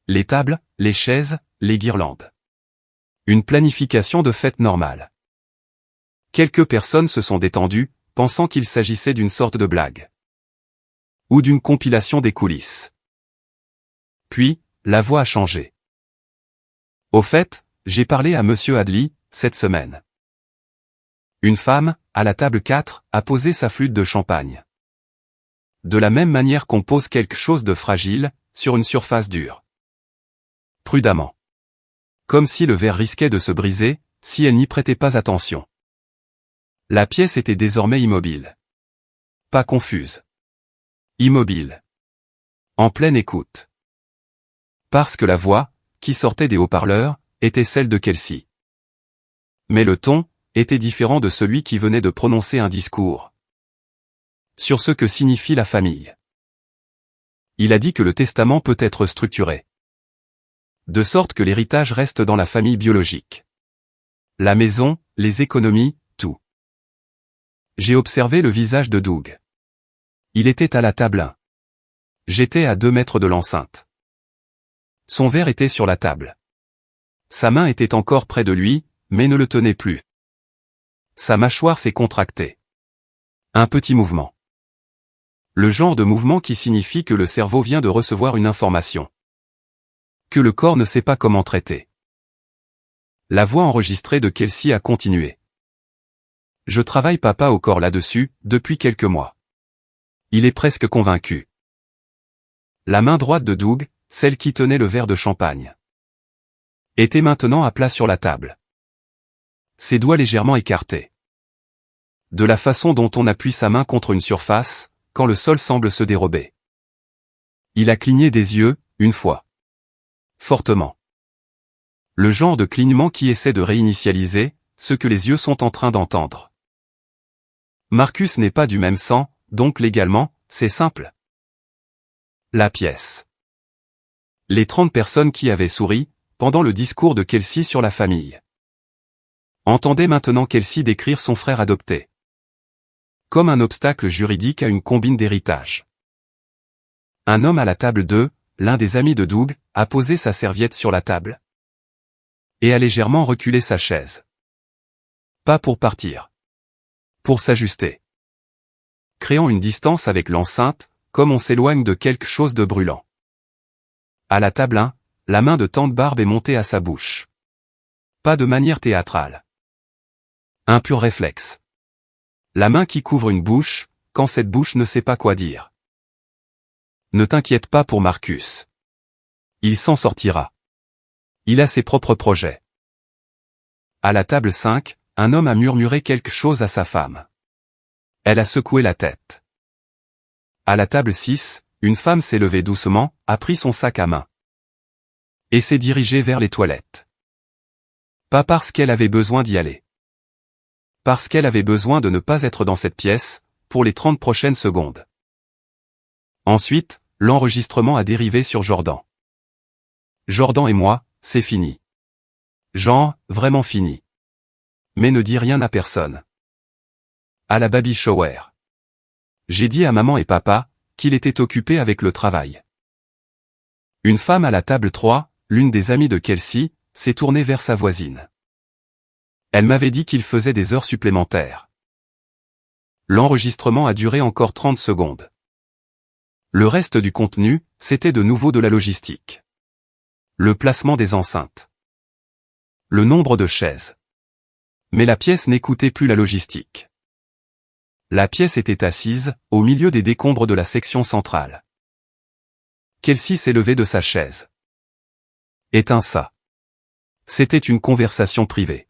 Les tables, les chaises, les guirlandes. Une planification de fête normale. Quelques personnes se sont détendues, pensant qu'il s'agissait d'une sorte de blague. Ou d'une compilation des coulisses. Puis, la voix a changé. Au fait, j'ai parlé à Monsieur Hadley, cette semaine. Une femme, à la table 4, a posé sa flûte de champagne. De la même manière qu'on pose quelque chose de fragile, sur une surface dure. Prudemment. Comme si le verre risquait de se briser, si elle n'y prêtait pas attention. La pièce était désormais immobile. Pas confuse. Immobile. En pleine écoute. Parce que la voix, qui sortait des haut-parleurs, était celle de Kelsey. Mais le ton, était différent de celui qui venait de prononcer un discours. Sur ce que signifie la famille. Il a dit que le testament peut être structuré. De sorte que l'héritage reste dans la famille biologique. La maison, les économies, tout. J'ai observé le visage de Doug. Il était à la table 1. J'étais à 2 mètres de l'enceinte. Son verre était sur la table. Sa main était encore près de lui, mais ne le tenait plus. Sa mâchoire s'est contractée. Un petit mouvement. Le genre de mouvement qui signifie que le cerveau vient de recevoir une information. Que le corps ne sait pas comment traiter. La voix enregistrée de Kelsey a continué. Je travaille papa au corps là-dessus, depuis quelques mois. Il est presque convaincu. La main droite de Doug, celle qui tenait le verre de champagne, était maintenant à plat sur la table. Ses doigts légèrement écartés. De la façon dont on appuie sa main contre une surface, quand le sol semble se dérober. Il a cligné des yeux, une fois. Fortement. Le genre de clignement qui essaie de réinitialiser, ce que les yeux sont en train d'entendre. Marcus n'est pas du même sang, donc légalement, c'est simple. La pièce. Les 30 personnes qui avaient souri, pendant le discours de Kelsey sur la famille. Entendaient maintenant Kelsey décrire son frère adopté. Comme un obstacle juridique à une combine d'héritage. Un homme à la table 2, l'un des amis de Doug, a posé sa serviette sur la table. Et a légèrement reculé sa chaise. Pas pour partir. Pour s'ajuster. Créant une distance avec l'enceinte, comme on s'éloigne de quelque chose de brûlant. À la table 1, la main de tante Barbe est montée à sa bouche. Pas de manière théâtrale. Un pur réflexe. La main qui couvre une bouche, quand cette bouche ne sait pas quoi dire. Ne t'inquiète pas pour Marcus. Il s'en sortira. Il a ses propres projets. À la table 5, un homme a murmuré quelque chose à sa femme. Elle a secoué la tête. À la table 6, une femme s'est levée doucement, a pris son sac à main. Et s'est dirigée vers les toilettes. Pas parce qu'elle avait besoin d'y aller. Parce qu'elle avait besoin de ne pas être dans cette pièce, pour les 30 prochaines secondes. Ensuite, l'enregistrement a dérivé sur Jordan. Jordan et moi, c'est fini. Genre, vraiment fini. Mais ne dis rien à personne. À la baby shower. J'ai dit à maman et papa, qu'il était occupé avec le travail. Une femme à la table 3, l'une des amies de Kelsey, s'est tournée vers sa voisine. Elle m'avait dit qu'il faisait des heures supplémentaires. L'enregistrement a duré encore 30 secondes. Le reste du contenu, c'était de nouveau de la logistique. Le placement des enceintes. Le nombre de chaises. Mais la pièce n'écoutait plus la logistique. La pièce était assise, au milieu des décombres de la section centrale. Kelsey s'est levée de sa chaise. Éteins ça. C'était une conversation privée.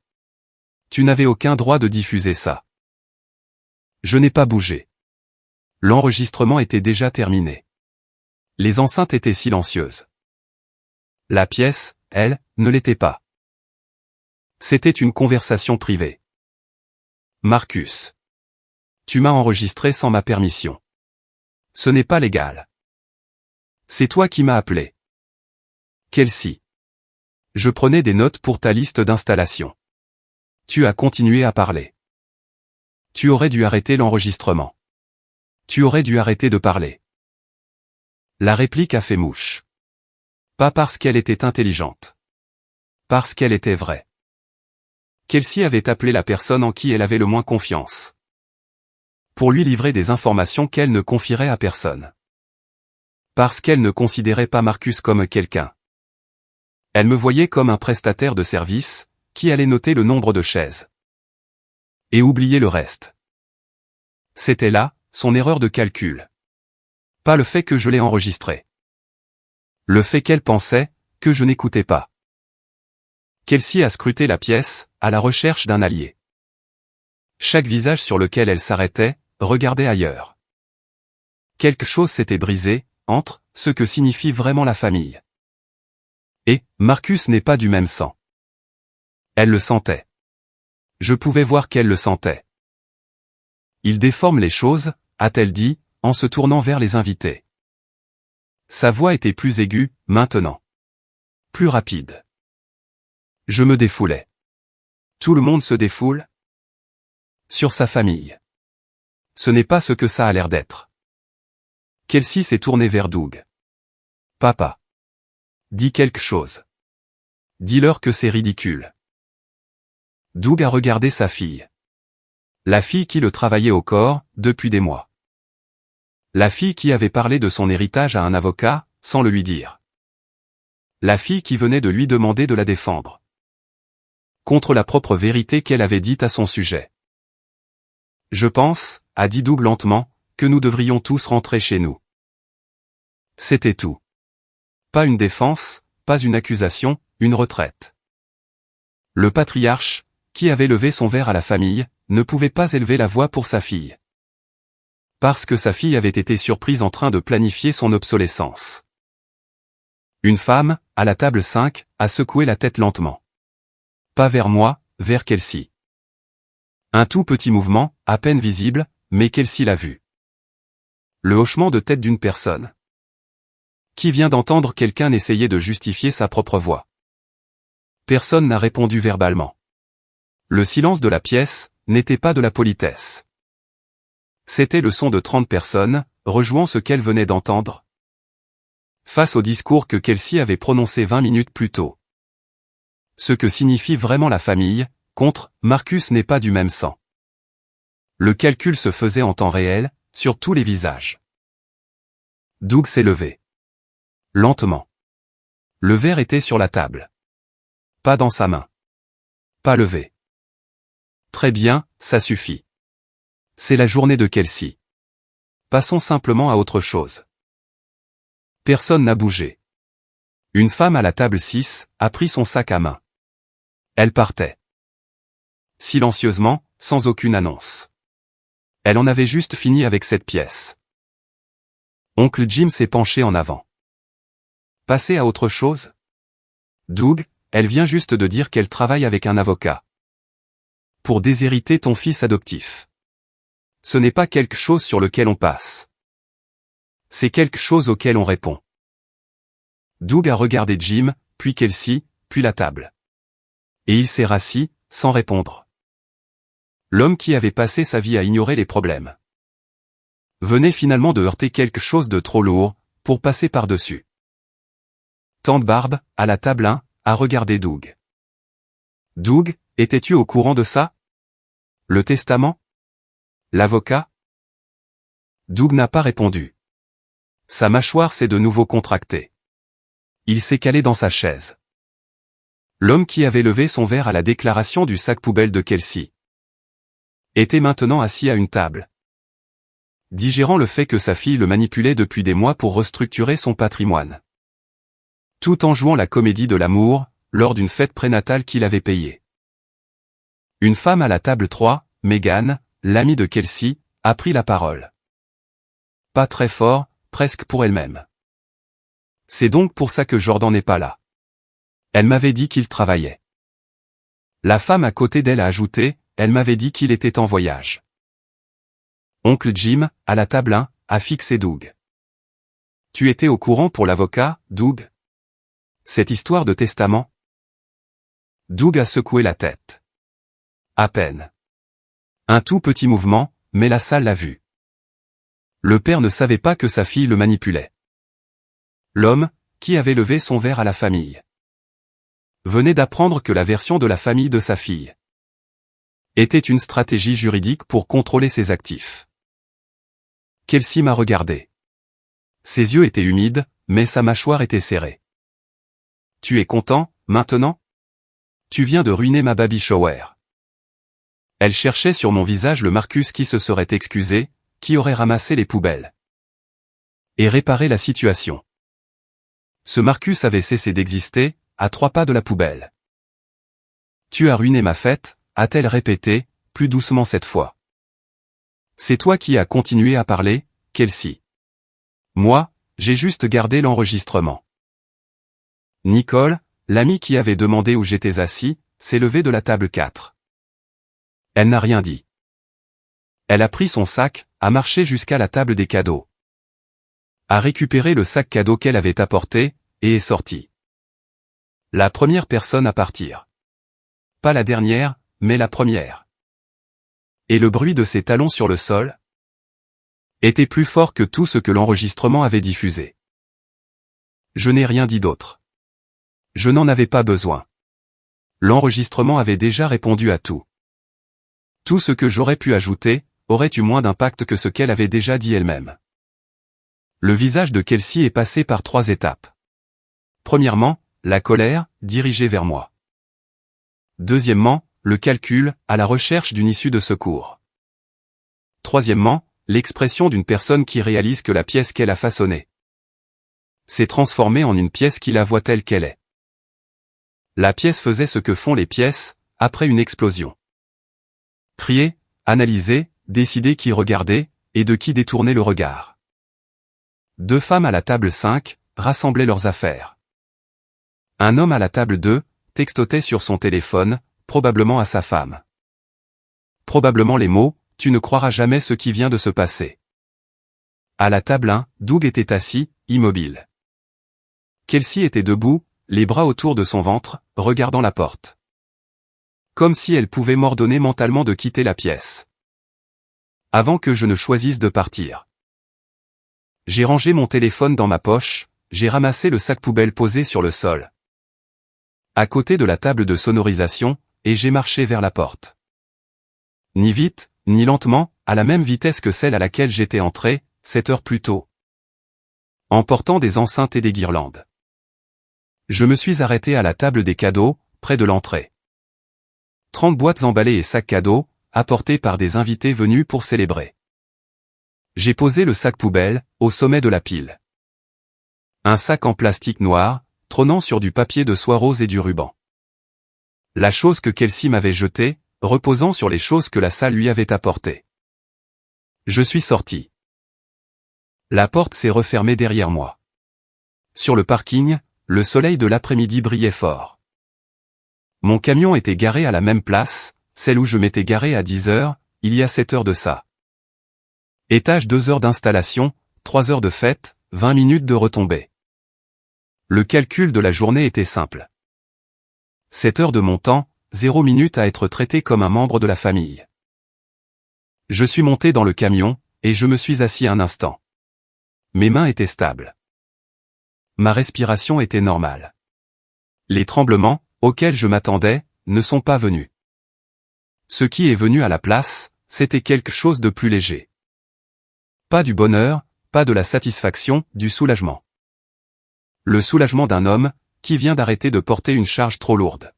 Tu n'avais aucun droit de diffuser ça. Je n'ai pas bougé. L'enregistrement était déjà terminé. Les enceintes étaient silencieuses. La pièce, elle, ne l'était pas. C'était une conversation privée. Marcus. Tu m'as enregistré sans ma permission. Ce n'est pas légal. C'est toi qui m'as appelé. Kelsey. Je prenais des notes pour ta liste d'installation. Tu as continué à parler. Tu aurais dû arrêter l'enregistrement. Tu aurais dû arrêter de parler. La réplique a fait mouche. Pas parce qu'elle était intelligente. Parce qu'elle était vraie. Kelsey avait appelé la personne en qui elle avait le moins confiance. Pour lui livrer des informations qu'elle ne confierait à personne. Parce qu'elle ne considérait pas Marcus comme quelqu'un. Elle me voyait comme un prestataire de service, qui allait noter le nombre de chaises. Et oublier le reste. C'était là, son erreur de calcul. Pas le fait que je l'ai enregistré. Le fait qu'elle pensait, que je n'écoutais pas. Kelsey a scruté la pièce, à la recherche d'un allié. Chaque visage sur lequel elle s'arrêtait, regardait ailleurs. Quelque chose s'était brisé, entre, ce que signifie vraiment la famille. Et, Marcus n'est pas du même sang. Elle le sentait. Je pouvais voir qu'elle le sentait. Il déforme les choses, a-t-elle dit, en se tournant vers les invités. Sa voix était plus aiguë, maintenant. Plus rapide. Je me défoulais. Tout le monde se défoule? Sur sa famille. Ce n'est pas ce que ça a l'air d'être. Kelsey s'est tournée vers Doug. Papa. Dis quelque chose. Dis-leur que c'est ridicule. Doug a regardé sa fille. La fille qui le travaillait au corps, depuis des mois. La fille qui avait parlé de son héritage à un avocat, sans le lui dire. La fille qui venait de lui demander de la défendre. Contre la propre vérité qu'elle avait dite à son sujet. Je pense, a dit Doug lentement, que nous devrions tous rentrer chez nous. C'était tout. Pas une défense, pas une accusation, une retraite. Le patriarche, qui avait levé son verre à la famille, ne pouvait pas élever la voix pour sa fille. Parce que sa fille avait été surprise en train de planifier son obsolescence. Une femme, à la table 5, a secoué la tête lentement. Pas vers moi, vers Kelsey. Un tout petit mouvement, à peine visible, mais Kelsey l'a vu. Le hochement de tête d'une personne. Qui vient d'entendre quelqu'un essayer de justifier sa propre voix. Personne n'a répondu verbalement. Le silence de la pièce n'était pas de la politesse. C'était le son de 30 personnes, rejouant ce qu'elles venaient d'entendre. Face au discours que Kelsey avait prononcé 20 minutes plus tôt. Ce que signifie vraiment la famille, contre, Marcus n'est pas du même sang. Le calcul se faisait en temps réel, sur tous les visages. Doug s'est levé. Lentement. Le verre était sur la table. Pas dans sa main. Pas levé. Très bien, ça suffit. C'est la journée de Kelsey. Passons simplement à autre chose. Personne n'a bougé. Une femme à la table 6 a pris son sac à main. Elle partait. Silencieusement, sans aucune annonce. Elle en avait juste fini avec cette pièce. Oncle Jim s'est penché en avant. Passer à autre chose? Doug, elle vient juste de dire qu'elle travaille avec un avocat. Pour déshériter ton fils adoptif. Ce n'est pas quelque chose sur lequel on passe. C'est quelque chose auquel on répond. Doug a regardé Jim, puis Kelsey, puis la table. Et il s'est rassis, sans répondre. L'homme qui avait passé sa vie à ignorer les problèmes. Venait finalement de heurter quelque chose de trop lourd, pour passer par-dessus. Tante Barbe, à la table 1, a regardé Doug. Doug, étais-tu au courant de ça? Le testament? L'avocat? Doug n'a pas répondu. Sa mâchoire s'est de nouveau contractée. Il s'est calé dans sa chaise. L'homme qui avait levé son verre à la déclaration du sac poubelle de Kelsey était maintenant assis à une table. Digérant le fait que sa fille le manipulait depuis des mois pour restructurer son patrimoine. Tout en jouant la comédie de l'amour, lors d'une fête prénatale qu'il avait payée. Une femme à la table 3, Megan, l'amie de Kelsey, a pris la parole. Pas très fort, presque pour elle-même. C'est donc pour ça que Jordan n'est pas là. Elle m'avait dit qu'il travaillait. La femme à côté d'elle a ajouté, elle m'avait dit qu'il était en voyage. Oncle Jim, à la table 1, a fixé Doug. Tu étais au courant pour l'avocat, Doug? Cette histoire de testament? Doug a secoué la tête. À peine. Un tout petit mouvement, mais la salle l'a vu. Le père ne savait pas que sa fille le manipulait. L'homme, qui avait levé son verre à la famille, venait d'apprendre que la version de la famille de sa fille était une stratégie juridique pour contrôler ses actifs. Kelsey m'a regardé. Ses yeux étaient humides, mais sa mâchoire était serrée. Tu es content, maintenant? Tu viens de ruiner ma baby shower. Elle cherchait sur mon visage le Marcus qui se serait excusé, qui aurait ramassé les poubelles et réparé la situation. Ce Marcus avait cessé d'exister, à 3 pas de la poubelle. Tu as ruiné ma fête, a-t-elle répété, plus doucement cette fois. C'est toi qui as continué à parler, Kelsey. Moi, j'ai juste gardé l'enregistrement. Nicole, l'amie qui avait demandé où j'étais assis, s'est levée de la table 4. Elle n'a rien dit. Elle a pris son sac, a marché jusqu'à la table des cadeaux. A récupéré le sac cadeau qu'elle avait apporté, et est sortie. La première personne à partir. Pas la dernière, mais la première. Et le bruit de ses talons sur le sol était plus fort que tout ce que l'enregistrement avait diffusé. Je n'ai rien dit d'autre. Je n'en avais pas besoin. L'enregistrement avait déjà répondu à tout. Tout ce que j'aurais pu ajouter, aurait eu moins d'impact que ce qu'elle avait déjà dit elle-même. Le visage de Kelsey est passé par 3 étapes. Premièrement, la colère, dirigée vers moi. Deuxièmement, le calcul, à la recherche d'une issue de secours. Troisièmement, l'expression d'une personne qui réalise que la pièce qu'elle a façonnée s'est transformée en une pièce qui la voit telle qu'elle est. La pièce faisait ce que font les pièces, après une explosion. Trier, analyser, décider qui regarder, et de qui détourner le regard. 2 femmes à la table 5, rassemblaient leurs affaires. Un homme à la table 2, textotait sur son téléphone, probablement à sa femme. Probablement les mots, tu ne croiras jamais ce qui vient de se passer. À la table 1, Doug était assis, immobile. Kelsey était debout, les bras autour de son ventre, regardant la porte. Comme si elle pouvait m'ordonner mentalement de quitter la pièce. Avant que je ne choisisse de partir. J'ai rangé mon téléphone dans ma poche, j'ai ramassé le sac poubelle posé sur le sol. À côté de la table de sonorisation, et j'ai marché vers la porte. Ni vite, ni lentement, à la même vitesse que celle à laquelle j'étais entré, 7 heures plus tôt. Emportant des enceintes et des guirlandes. Je me suis arrêté à la table des cadeaux, près de l'entrée. 30 boîtes emballées et sacs cadeaux, apportés par des invités venus pour célébrer. J'ai posé le sac poubelle, au sommet de la pile. Un sac en plastique noir, trônant sur du papier de soie rose et du ruban. La chose que Kelsey m'avait jetée, reposant sur les choses que la salle lui avait apportées. Je suis sorti. La porte s'est refermée derrière moi. Sur le parking, le soleil de l'après-midi brillait fort. Mon camion était garé à la même place, celle où je m'étais garé à 10 heures, il y a 7 heures de ça. Étage 2 heures d'installation, 3 heures de fête, 20 minutes de retombée. Le calcul de la journée était simple. 7 heures de mon temps, 0 minutes à être traité comme un membre de la famille. Je suis monté dans le camion, et je me suis assis un instant. Mes mains étaient stables. Ma respiration était normale. Les tremblements, auxquels je m'attendais, ne sont pas venus. Ce qui est venu à la place, c'était quelque chose de plus léger. Pas du bonheur, pas de la satisfaction, du soulagement. Le soulagement d'un homme, qui vient d'arrêter de porter une charge trop lourde.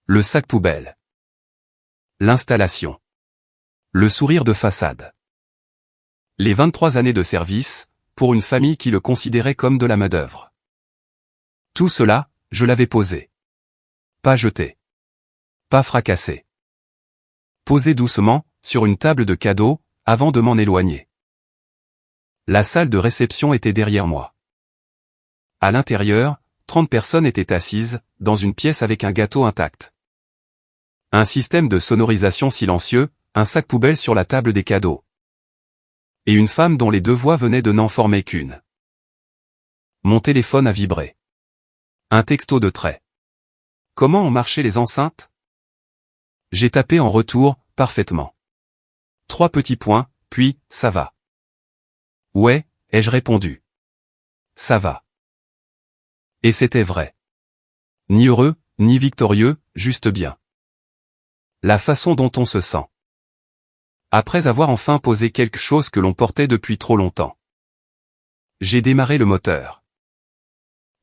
Le sac poubelle. L'installation. Le sourire de façade. Les 23 années de service, pour une famille qui le considérait comme de la main-d'œuvre. Tout cela, je l'avais posé. Pas jeté. Pas fracassé. Posé doucement, sur une table de cadeaux, avant de m'en éloigner. La salle de réception était derrière moi. À l'intérieur, 30 personnes étaient assises, dans une pièce avec un gâteau intact. Un système de sonorisation silencieux, un sac poubelle sur la table des cadeaux. Et une femme dont les 2 voix venaient de n'en former qu'une. Mon téléphone a vibré. Un texto de trait. Comment ont marché les enceintes? J'ai tapé en retour, parfaitement. 3 petits points, puis, ça va. Ouais, ai-je répondu. Ça va. Et c'était vrai. Ni heureux, ni victorieux, juste bien. La façon dont on se sent. Après avoir enfin posé quelque chose que l'on portait depuis trop longtemps. J'ai démarré le moteur.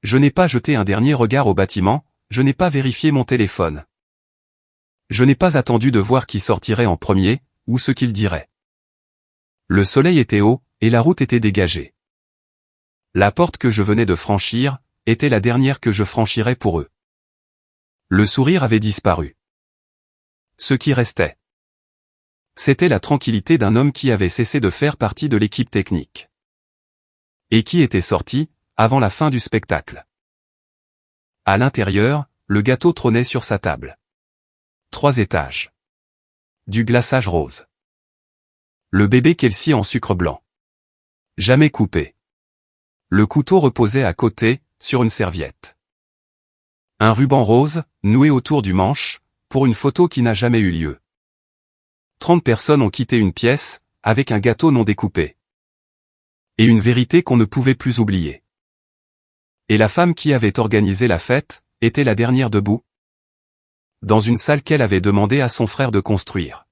Je n'ai pas jeté un dernier regard au bâtiment, je n'ai pas vérifié mon téléphone. Je n'ai pas attendu de voir qui sortirait en premier, ou ce qu'il dirait. Le soleil était haut, et la route était dégagée. La porte que je venais de franchir, était la dernière que je franchirais pour eux. Le sourire avait disparu. Ce qui restait, c'était la tranquillité d'un homme qui avait cessé de faire partie de l'équipe technique. Et qui était sorti, avant la fin du spectacle. À l'intérieur, le gâteau trônait sur sa table. 3 étages. Du glaçage rose. Le bébé Kelsey en sucre blanc. Jamais coupé. Le couteau reposait à côté, sur une serviette. Un ruban rose, noué autour du manche, pour une photo qui n'a jamais eu lieu. 30 personnes ont quitté une pièce, avec un gâteau non découpé. Et une vérité qu'on ne pouvait plus oublier. Et la femme qui avait organisé la fête, était la dernière debout. Dans une salle qu'elle avait demandé à son frère de construire.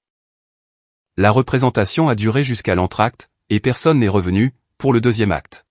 La représentation a duré jusqu'à l'entracte, et personne n'est revenu, pour le deuxième acte.